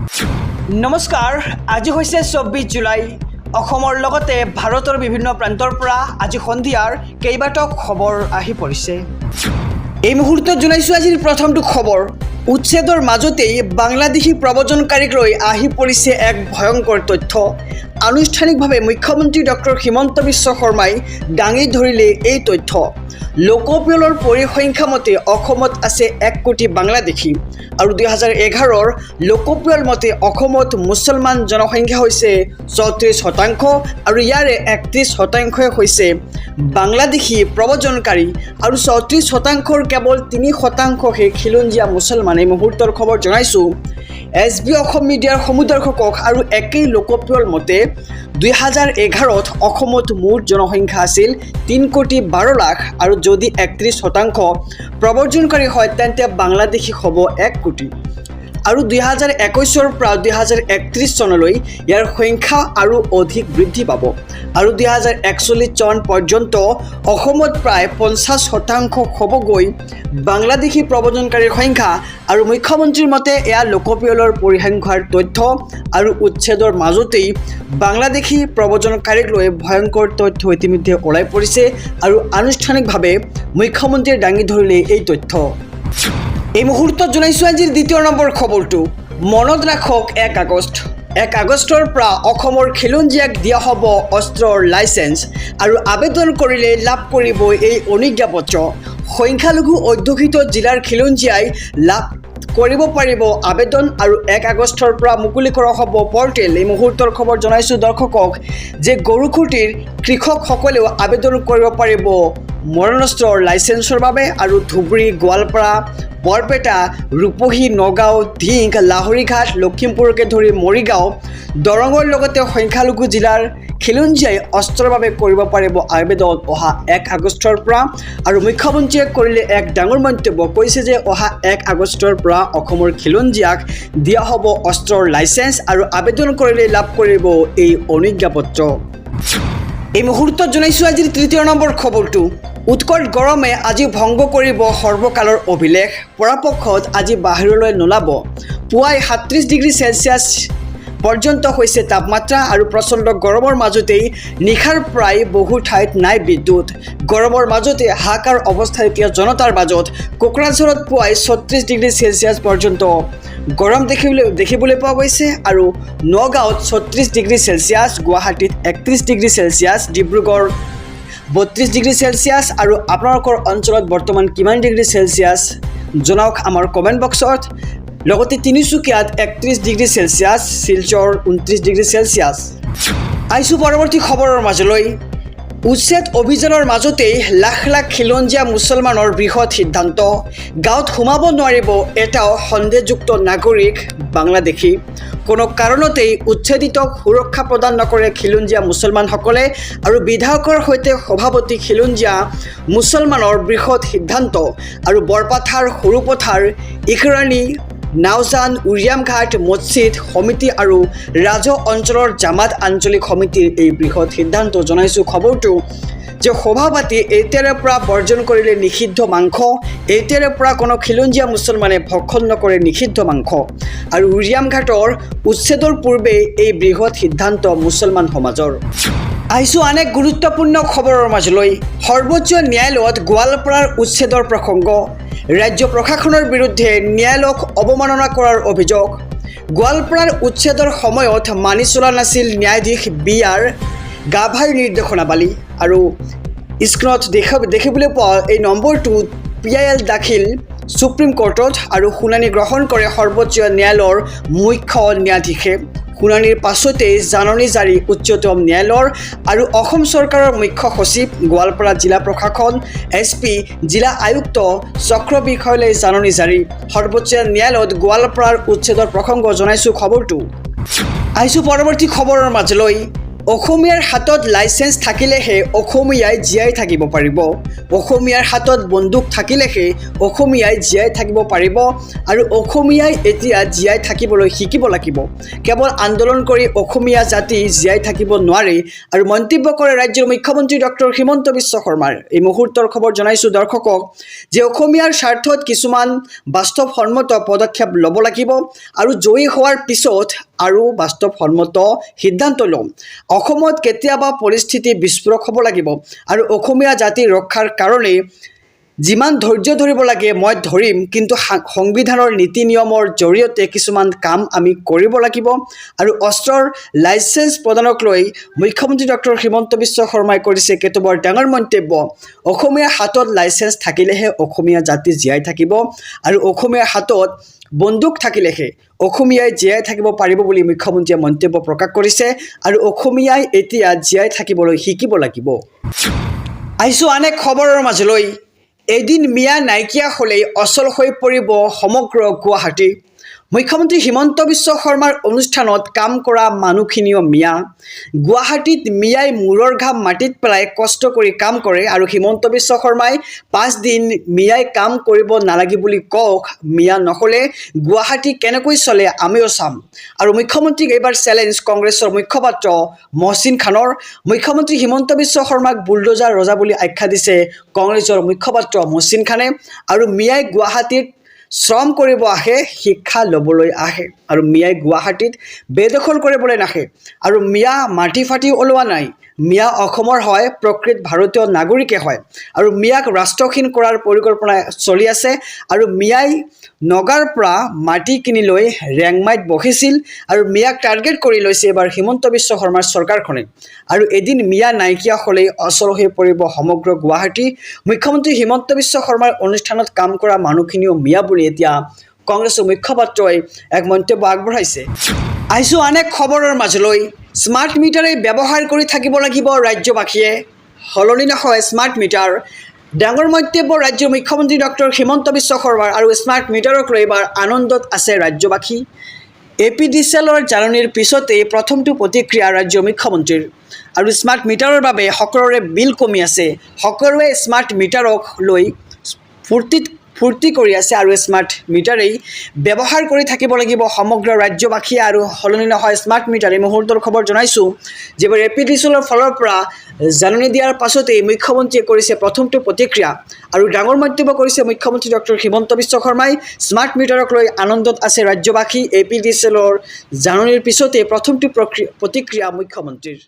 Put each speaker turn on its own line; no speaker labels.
নমস্কাৰ, আজি হৈছে 24 জুলাই। অসমৰ লগতে ভাৰতৰ বিভিন্ন প্ৰান্তৰ পৰা আজি সন্ধিয়াৰ কেইবাটাও খবৰ আহি পৰিছে। এই মুহূৰ্তত জনাইছোঁ আজিৰ প্ৰথমটো খবৰ। উচ্ছেদৰ মাজতেই বাংলাদেশী প্ৰব্ৰজনকাৰীক লৈ আহি পৰিছে এক ভয়ংকৰ তথ্য। আনুষ্ঠানিকভাৱে মুখ্যমন্ত্ৰী ডক্টৰ হিমন্ত বিশ্ব শৰ্মাই দাঙি ধৰিলে এই তথ্য। লোকপিয়লৰ পৰিসংখ্যা মতে অসমত আছে 1 কোটি বাংলাদেশী আৰু 2011ৰ লোকপিয়ল মতে অসমত মুছলমান জনসংখ্যা হৈছে 34% আৰু ইয়াৰে 31% হৈছে বাংলাদেশী প্ৰব্ৰজনকাৰী আৰু 34%ৰ কেৱল 3%হে খিলঞ্জীয়া মুছলমান। এই মুহূৰ্তৰ খবৰ জনাইছোঁ SB অসম মিডিয়াৰ সমুদৰ্শকক আৰু একেই লোকপিয়ল মতে 2011ত অসমত মুঠ জনসংখ্যা আছিল 3 কোটি 12 লাখ আৰু যদি 31% প্ৰব্ৰজনকাৰী হয় তেন্তে বাংলাদেশী হ'ব 1 কোটি আৰু 2021ৰ পৰা 2031 চনলৈ ইয়াৰ সংখ্যা আৰু অধিক বৃদ্ধি পাব আৰু 2041 চন পৰ্যন্ত অসমত প্ৰায় 50% হ'বগৈ বাংলাদেশী প্ৰব্ৰজনকাৰীৰ সংখ্যা। আৰু মুখ্যমন্ত্ৰীৰ মতে এয়া লোকপিয়লৰ পৰিসংখ্যাৰ তথ্য আৰু উচ্ছেদৰ মাজতেই বাংলাদেশী প্ৰব্ৰজনকাৰীক লৈ ভয়ংকৰ তথ্য ইতিমধ্যে ওলাই পৰিছে আৰু আনুষ্ঠানিকভাৱে মুখ্যমন্ত্ৰীয়ে দাঙি ধৰিলে এই তথ্য। এই মুহূৰ্তত জনাইছোঁ আজিৰ দ্বিতীয় নম্বৰ খবৰটো। মনত ৰাখক 1 আগষ্ট। 1 আগষ্টৰ পৰা অসমৰ খিলঞ্জীয়াক দিয়া হ'ব অস্ত্ৰৰ লাইচেঞ্চ আৰু আবেদন কৰিলে লাভ কৰিব এই অনুজ্ঞাপত্ৰ। সংখ্যালঘু অধ্যুষিত জিলাৰ খিলঞ্জীয়াই লাভ কৰিব পাৰিব আবেদন আৰু 1 আগষ্টৰ পৰা মুকলি কৰা হ'ব পৰ্টেল। এই মুহূৰ্তৰ খবৰ জনাইছোঁ দৰ্শকক যে গৰুখুটিৰ কৃষকসকলেও আবেদন কৰিব পাৰিব মৰণাস্ত্ৰৰ লাইচেঞ্চৰ বাবে আৰু ধুবুৰী, গোৱালপাৰা, বৰপেটা, ৰূপহী, নগাঁও, ধিং, লাহৰীঘাট, লখিমপুৰকে ধৰি মৰিগাঁও, দৰঙৰ লগতে সংখ্যালঘু জিলাৰ খিলঞ্জীয়াই অস্ত্ৰৰ বাবে কৰিব পাৰিব আবেদন অহা 1 আগষ্টৰ পৰা। আৰু মুখ্যমন্ত্ৰীয়ে কৰিলে এক ডাঙৰ মন্তব্য, কৈছে যে অহা 1 আগষ্টৰ পৰা অসমৰ খিলঞ্জীয়াক দিয়া হ'ব অস্ত্ৰৰ লাইচেঞ্চ আৰু আবেদন কৰিলে লাভ কৰিব এই অনুজ্ঞাপত্ৰ। এই মুহূৰ্তত জনাইছোঁ আজিৰ তৃতীয় নম্বৰ খবৰটো। উৎকট গৰমে আজি ভংগ কৰিব সৰ্বকালৰ অভিলেখ। পৰাপক্ষত আজি বাহিৰলৈ নোলাব। পুৱাই 37 ডিগ্ৰী চেলছিয়াছ পৰ্যন্ত হৈছে তাপমাত্ৰা আৰু প্ৰচণ্ড গৰমৰ মাজতেই নিশাৰ প্ৰায় বহু ঠাইত নাই বিদ্যুৎ। গৰমৰ মাজতে হাহাকাৰ অৱস্থা এতিয়া জনতাৰ মাজত। কোকৰাঝাৰত পুৱাই 36 ডিগ্ৰী চেলছিয়াছ পৰ্যন্ত গৰম দেখিবলৈ পোৱা গৈছে আৰু নগাঁৱত 36 ডিগ্ৰী চেলছিয়াছ, গুৱাহাটীত 31 degree Celsius, Dibrugarh 32 degree Celsius. আৰু আপোনালোকৰ অঞ্চলত বৰ্তমান কিমান ডিগ্ৰী চেলছিয়াছ জনাওক আমাৰ কমেণ্ট বক্সত। লগতে তিনিচুকীয়াত 31 degree Celsius, Silchar 29 degree Celsius. আহিছোঁ পৰৱৰ্তী খবৰৰ মাজলৈ। উচ্ছেদ অভিযানৰ মাজতেই লাখ লাখ খিলঞ্জীয়া মুছলমানৰ বৃহৎ সিদ্ধান্ত। গাঁৱত সোমাব নোৱাৰিব এটাও সন্দেহযুক্ত নাগৰিক বাংলাদেশী। কোনো কাৰণতেই উচ্ছেদিতক সুৰক্ষা প্ৰদান নকৰে খিলঞ্জীয়া মুছলমানসকলে আৰু বিধায়কৰ সৈতে সভাপতি খিলঞ্জীয়া মুছলমানৰ বৃহৎ সিদ্ধান্ত। আৰু বৰপথাৰ, সৰুপথাৰ, ইকৰাণী, নাওজান, উৰিয়ামঘাট মছজিদ সমিতি আৰু ৰাজহ অঞ্চলৰ জামাত আঞ্চলিক সমিতিৰ এই বৃহৎ সিদ্ধান্ত। জনাইছোঁ খবৰটো যে সভাপাতি এতিয়াৰে পৰা বৰ্জন কৰিলে নিষিদ্ধ মাংস। এতিয়াৰে পৰা কোনো খিলঞ্জীয়া মুছলমানে ভক্ষণ নকৰে নিষিদ্ধ মাংস। আৰু উৰিয়ামঘাটৰ উচ্ছেদৰ পূৰ্বে এই বৃহৎ সিদ্ধান্ত মুছলমান সমাজৰ। আহিছোঁ আন এক গুৰুত্বপূৰ্ণ খবৰৰ মাজলৈ। সৰ্বোচ্চ ন্যায়ালয়ত গোৱালপাৰাৰ উচ্ছেদৰ প্ৰসংগ। ৰাজ্য প্ৰশাসনৰ বিৰুদ্ধে ন্যায়ালয়ক অৱমাননা কৰাৰ অভিযোগ। গোৱালপাৰাৰ উচ্ছেদৰ সময়ত মানি চলা নাছিল ন্যায়াধীশ BR গাভাৰ নিৰ্দেশনাৱলী। আৰু স্ক্ৰীনত দেখিবলৈ পোৱা এই নম্বৰটো PIL দাখিল সুপ্ৰিম কোৰ্টত আৰু শুনানি গ্ৰহণ কৰে সৰ্বোচ্চ ন্যায়ালয়ৰ মুখ্য ন্যায়াধীশে। শুনানিৰ পাছতেই জাননী জাৰি উচ্চতম ন্যায়ালয়ৰ আৰু অসম চৰকাৰৰ মুখ্য সচিব, গোৱালপাৰা জিলা প্ৰশাসন, SP, জিলা আয়ুক্ত চক্ৰ বিষয়লৈ জাননী জাৰি। সৰ্বোচ্চ ন্যায়ালয়ত গোৱালপাৰাৰ উচ্ছেদৰ প্ৰসংগ। জনাইছোঁ খবৰটো। আহিছোঁ পৰৱৰ্তী খবৰৰ মাজলৈ। অসমীয়াৰ হাতত লাইচেন্স থাকিলেহে অসমীয়াই জীয়াই থাকিব পাৰিব। অসমীয়াৰ হাতত বন্দুক থাকিলেহে অসমীয়াই জীয়াই থাকিব পাৰিব আৰু অসমীয়াই এতিয়া জীয়াই থাকিবলৈ শিকিব লাগিব। কেৱল আন্দোলন কৰি অসমীয়া জাতি জীয়াই থাকিব নোৱাৰে আৰু মন্তব্য কৰে ৰাজ্যৰ মুখ্যমন্ত্ৰী ডক্টৰ হিমন্ত বিশ্ব শৰ্মাৰ। এই মুহূৰ্তৰ খবৰ জনাইছোঁ দৰ্শকক যে অসমীয়াৰ স্বাৰ্থত কিছুমান বাস্তৱসন্মত পদক্ষেপ ল'ব লাগিব আৰু জয়ী হোৱাৰ পিছত আৰু বাস্তৱসন্মত সিদ্ধান্ত ল'ম। অসমত কেতিয়াবা পৰিস্থিতি বিস্ফোৰক হ'ব লাগিব আৰু অসমীয়া জাতিৰ ৰক্ষাৰ কাৰণে যিমান ধৈৰ্য ধৰিব লাগে মই ধৰিম, কিন্তু সংবিধানৰ নীতি নিয়মৰ জৰিয়তে কিছুমান কাম আমি কৰিব লাগিব আৰু অস্ত্ৰৰ লাইচেন্স প্ৰদানক লৈ মুখ্যমন্ত্ৰী ডক্টৰ হিমন্ত বিশ্ব শৰ্মাই কৰিছে কেতবোৰ ডাঙৰ মন্তব্য। অসমীয়াৰ হাতত লাইচেন্স থাকিলেহে অসমীয়া জাতি জীয়াই থাকিব আৰু অসমীয়াৰ হাতত বন্দুক থাকিলেহে অসমীয়াই জীয়াই থাকিব পাৰিব বুলি মুখ্যমন্ত্ৰীয়ে মন্তব্য প্ৰকাশ কৰিছে আৰু অসমীয়াই এতিয়া জীয়াই থাকিবলৈ শিকিব লাগিব। আহিছোঁ আন এক খবৰৰ মাজলৈ। এদিন মিয়া নাইকিয়া হ'লেই অচল হৈ পৰিব সমগ্ৰ গুৱাহাটী। মুখ্যমন্ত্ৰী হিমন্ত বিশ্ব শৰ্মাৰ অনুষ্ঠানত কাম কৰা মানুহখিনিও মিয়া। গুৱাহাটীত মিয়াই মূৰৰ ঘাম মাটিত পেলাই কষ্ট কৰি কাম কৰে আৰু হিমন্ত বিশ্ব শৰ্মাই 5 দিন মিয়াই কাম কৰিব নালাগে বুলি কওক। মিয়া নহ'লে গুৱাহাটী কেনেকৈ চলে আমিও চাম। আৰু মুখ্যমন্ত্ৰীক এইবাৰ চেলেঞ্জ কংগ্ৰেছৰ মুখপাত্ৰ মহচিন খানৰ। মুখ্যমন্ত্ৰী হিমন্ত বিশ্ব শৰ্মাক বুলডোজাৰ ৰজা বুলি আখ্যা দিছে কংগ্ৰেছৰ মুখপাত্ৰ মহচিন খানে। আৰু মিয়াই গুৱাহাটীত শ্ৰম কৰিব আহে, শিক্ষা ল'বলৈ আহে আৰু মিয়াই গুৱাহাটীত বেদখল কৰিবলৈ নাহে। আৰু মিয়া মাটি ফাটি ওলোৱা নাই, মিয়া অসমৰ হয়, প্ৰকৃত ভাৰতীয় নাগৰিকে হয় আৰু মিয়াক ৰাষ্ট্ৰহীন কৰাৰ পৰিকল্পনা চলি আছে। আৰু মিয়াই নগাৰ পৰা মাটি কিনি লৈ ৰেংমাইত বহিছিল আৰু মিয়াক টাৰ্গেট কৰি লৈছে এবাৰ হিমন্ত বিশ্ব শৰ্মাৰ চৰকাৰখনে। আৰু এদিন মিয়া নাইকিয়া হ'লেই অচল হৈ পৰিব সমগ্ৰ গুৱাহাটী। মুখ্যমন্ত্ৰী হিমন্ত বিশ্ব শৰ্মাৰ অনুষ্ঠানত কাম কৰা মানুহখিনিও মিয়া বুলি এতিয়া কংগ্ৰেছৰ মুখপাত্ৰই এক মন্তব্য আগবঢ়াইছে। আহিছোঁ আন এক খবৰৰ মাজলৈ। স্মাৰ্ট মিটাৰে ব্যৱহাৰ কৰি থাকিব লাগিব ৰাজ্যবাসীয়ে, সলনি নহয় স্মাৰ্ট মিটাৰ। ডাঙৰ মন্তব্য ৰাজ্যৰ মুখ্যমন্ত্ৰী ডক্টৰ হিমন্ত বিশ্ব শৰ্মাৰ। আৰু স্মাৰ্ট মিটাৰক লৈ এইবাৰ আনন্দত আছে ৰাজ্যবাসী। APDCLৰ জাননীৰ পিছতেই প্ৰথমটো প্ৰতিক্ৰিয়া ৰাজ্যৰ মুখ্যমন্ত্ৰীৰ। আৰু স্মাৰ্ট মিটাৰৰ বাবে সকলোৰে বিল কমি আছে, সকলোৱে স্মাৰ্ট মিটাৰক লৈ ফূৰ্তি কৰি আছে আৰু স্মাৰ্ট মিটাৰেই ব্যৱহাৰ কৰি থাকিব লাগিব সমগ্ৰ ৰাজ্যবাসীয়ে আৰু সলনি নহয় স্মাৰ্ট মিটাৰ। এই মুহূৰ্তৰ খবৰ জনাইছোঁ যে APDCLৰ ফালৰ পৰা জাননী দিয়াৰ পাছতেই মুখ্যমন্ত্ৰীয়ে কৰিছে প্ৰথমটো প্ৰতিক্ৰিয়া আৰু ডাঙৰ মন্তব্য কৰিছে মুখ্যমন্ত্ৰী ডক্টৰ হিমন্ত বিশ্ব শৰ্মাই। স্মাৰ্ট মিটাৰক লৈ আনন্দত আছে ৰাজ্যবাসী। APDCLৰ জাননীৰ পিছতেই প্ৰথমটো প্ৰতিক্ৰিয়া মুখ্যমন্ত্ৰীৰ।